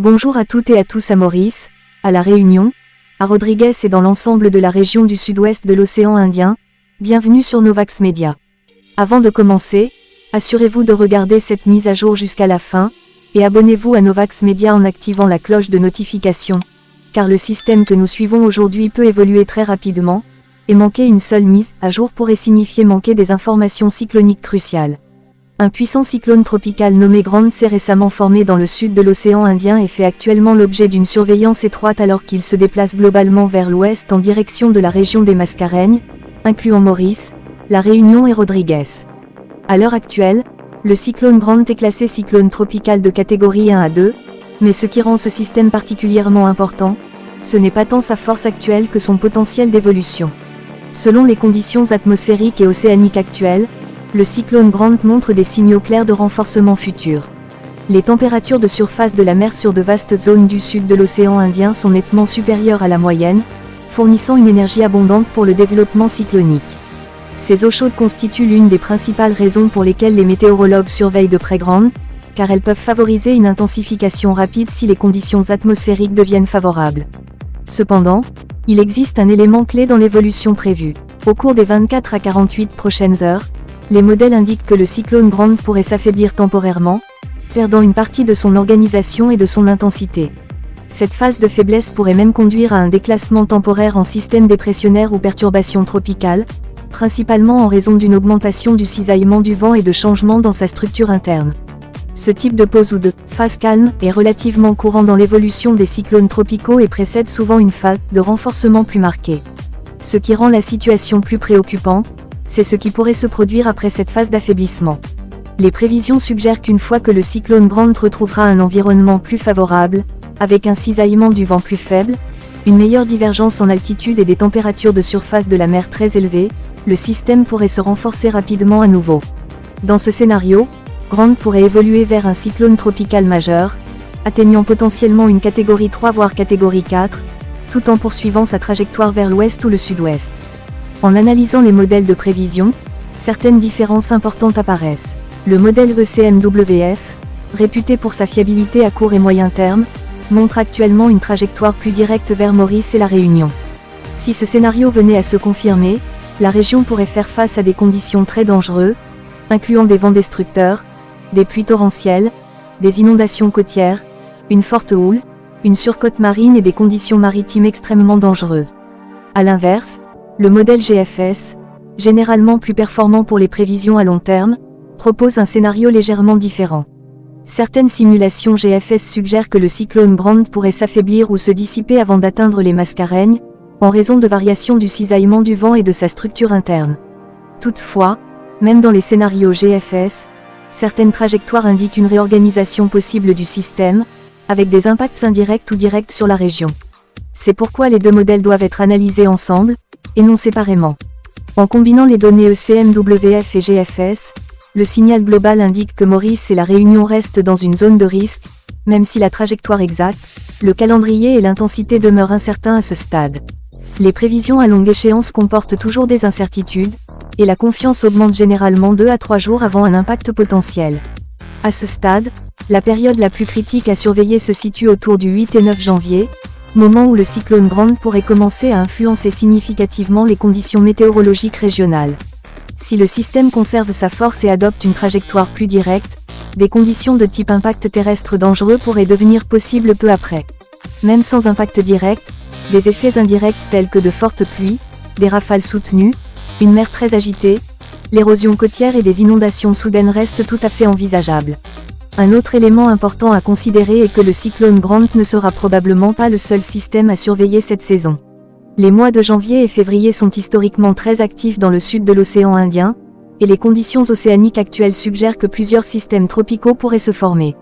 Bonjour à toutes et à tous à Maurice, à La Réunion, à Rodrigues et dans l'ensemble de la région du sud-ouest de l'océan Indien. Bienvenue sur Novax Media. Avant de commencer, assurez-vous de regarder cette mise à jour jusqu'à la fin, et abonnez-vous à Novax Media en activant la cloche de notification, car le système que nous suivons aujourd'hui peut évoluer très rapidement, et manquer une seule mise à jour pourrait signifier manquer des informations cycloniques cruciales. Un puissant cyclone tropical nommé Grant s'est récemment formé dans le sud de l'océan Indien et fait actuellement l'objet d'une surveillance étroite alors qu'il se déplace globalement vers l'ouest en direction de la région des Mascareignes, incluant Maurice, La Réunion et Rodrigues. À l'heure actuelle, le cyclone Grant est classé cyclone tropical de catégorie 1 à 2, mais ce qui rend ce système particulièrement important, ce n'est pas tant sa force actuelle que son potentiel d'évolution. Selon les conditions atmosphériques et océaniques actuelles, le cyclone Grant montre des signaux clairs de renforcement futur. Les températures de surface de la mer sur de vastes zones du sud de l'océan Indien sont nettement supérieures à la moyenne, fournissant une énergie abondante pour le développement cyclonique. Ces eaux chaudes constituent l'une des principales raisons pour lesquelles les météorologues surveillent de près Grant, car elles peuvent favoriser une intensification rapide si les conditions atmosphériques deviennent favorables. Cependant, il existe un élément clé dans l'évolution prévue. Au cours des 24 à 48 prochaines heures, les modèles indiquent que le cyclone Grant pourrait s'affaiblir temporairement, perdant une partie de son organisation et de son intensité. Cette phase de faiblesse pourrait même conduire à un déclassement temporaire en système dépressionnaire ou perturbation tropicale, principalement en raison d'une augmentation du cisaillement du vent et de changements dans sa structure interne. Ce type de pause ou de phase calme est relativement courant dans l'évolution des cyclones tropicaux et précède souvent une phase de renforcement plus marquée. Ce qui rend la situation plus préoccupante, c'est ce qui pourrait se produire après cette phase d'affaiblissement. Les prévisions suggèrent qu'une fois que le cyclone Grant retrouvera un environnement plus favorable, avec un cisaillement du vent plus faible, une meilleure divergence en altitude et des températures de surface de la mer très élevées, le système pourrait se renforcer rapidement à nouveau. Dans ce scénario, Grant pourrait évoluer vers un cyclone tropical majeur, atteignant potentiellement une catégorie 3 voire catégorie 4, tout en poursuivant sa trajectoire vers l'ouest ou le sud-ouest. En analysant les modèles de prévision, certaines différences importantes apparaissent. Le modèle ECMWF, réputé pour sa fiabilité à court et moyen terme, montre actuellement une trajectoire plus directe vers Maurice et La Réunion. Si ce scénario venait à se confirmer, la région pourrait faire face à des conditions très dangereuses, incluant des vents destructeurs, des pluies torrentielles, des inondations côtières, une forte houle, une surcote marine et des conditions maritimes extrêmement dangereuses. A l'inverse, le modèle GFS, généralement plus performant pour les prévisions à long terme, propose un scénario légèrement différent. Certaines simulations GFS suggèrent que le cyclone Grant pourrait s'affaiblir ou se dissiper avant d'atteindre les Mascareignes, en raison de variations du cisaillement du vent et de sa structure interne. Toutefois, même dans les scénarios GFS, certaines trajectoires indiquent une réorganisation possible du système, avec des impacts indirects ou directs sur la région. C'est pourquoi les deux modèles doivent être analysés ensemble, et non séparément. En combinant les données ECMWF et GFS, le signal global indique que Maurice et La Réunion restent dans une zone de risque, même si la trajectoire exacte, le calendrier et l'intensité demeurent incertains à ce stade. Les prévisions à longue échéance comportent toujours des incertitudes, et la confiance augmente généralement 2 à 3 jours avant un impact potentiel. À ce stade, la période la plus critique à surveiller se situe autour du 8 et 9 janvier, moment où le cyclone Grant pourrait commencer à influencer significativement les conditions météorologiques régionales. Si le système conserve sa force et adopte une trajectoire plus directe, des conditions de type impact terrestre dangereux pourraient devenir possibles peu après. Même sans impact direct, des effets indirects tels que de fortes pluies, des rafales soutenues, une mer très agitée, l'érosion côtière et des inondations soudaines restent tout à fait envisageables. Un autre élément important à considérer est que le cyclone Grant ne sera probablement pas le seul système à surveiller cette saison. Les mois de janvier et février sont historiquement très actifs dans le sud de l'océan Indien, et les conditions océaniques actuelles suggèrent que plusieurs systèmes tropicaux pourraient se former.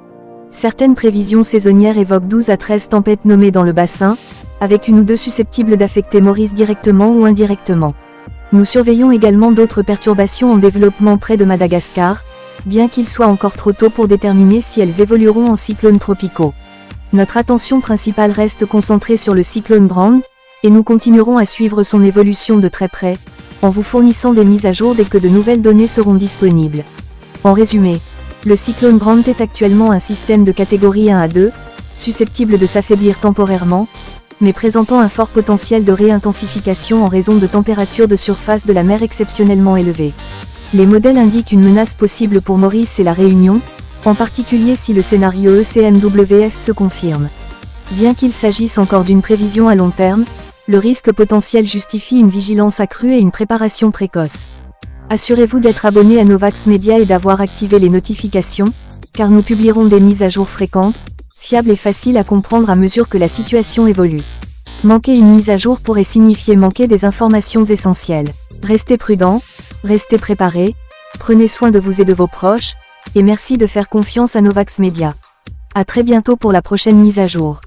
Certaines prévisions saisonnières évoquent 12 à 13 tempêtes nommées dans le bassin, avec une ou deux susceptibles d'affecter Maurice directement ou indirectement. Nous surveillons également d'autres perturbations en développement près de Madagascar, bien qu'il soit encore trop tôt pour déterminer si elles évolueront en cyclones tropicaux. Notre attention principale reste concentrée sur le cyclone Grant, et nous continuerons à suivre son évolution de très près, en vous fournissant des mises à jour dès que de nouvelles données seront disponibles. En résumé, le cyclone Grant est actuellement un système de catégorie 1 à 2, susceptible de s'affaiblir temporairement, mais présentant un fort potentiel de réintensification en raison de températures de surface de la mer exceptionnellement élevées. Les modèles indiquent une menace possible pour Maurice et la Réunion, en particulier si le scénario ECMWF se confirme. Bien qu'il s'agisse encore d'une prévision à long terme, le risque potentiel justifie une vigilance accrue et une préparation précoce. Assurez-vous d'être abonné à Novax Media et d'avoir activé les notifications, car nous publierons des mises à jour fréquentes, fiables et faciles à comprendre à mesure que la situation évolue. Manquer une mise à jour pourrait signifier manquer des informations essentielles. Restez prudents, restez préparés, prenez soin de vous et de vos proches, et merci de faire confiance à Novax Media. À très bientôt pour la prochaine mise à jour.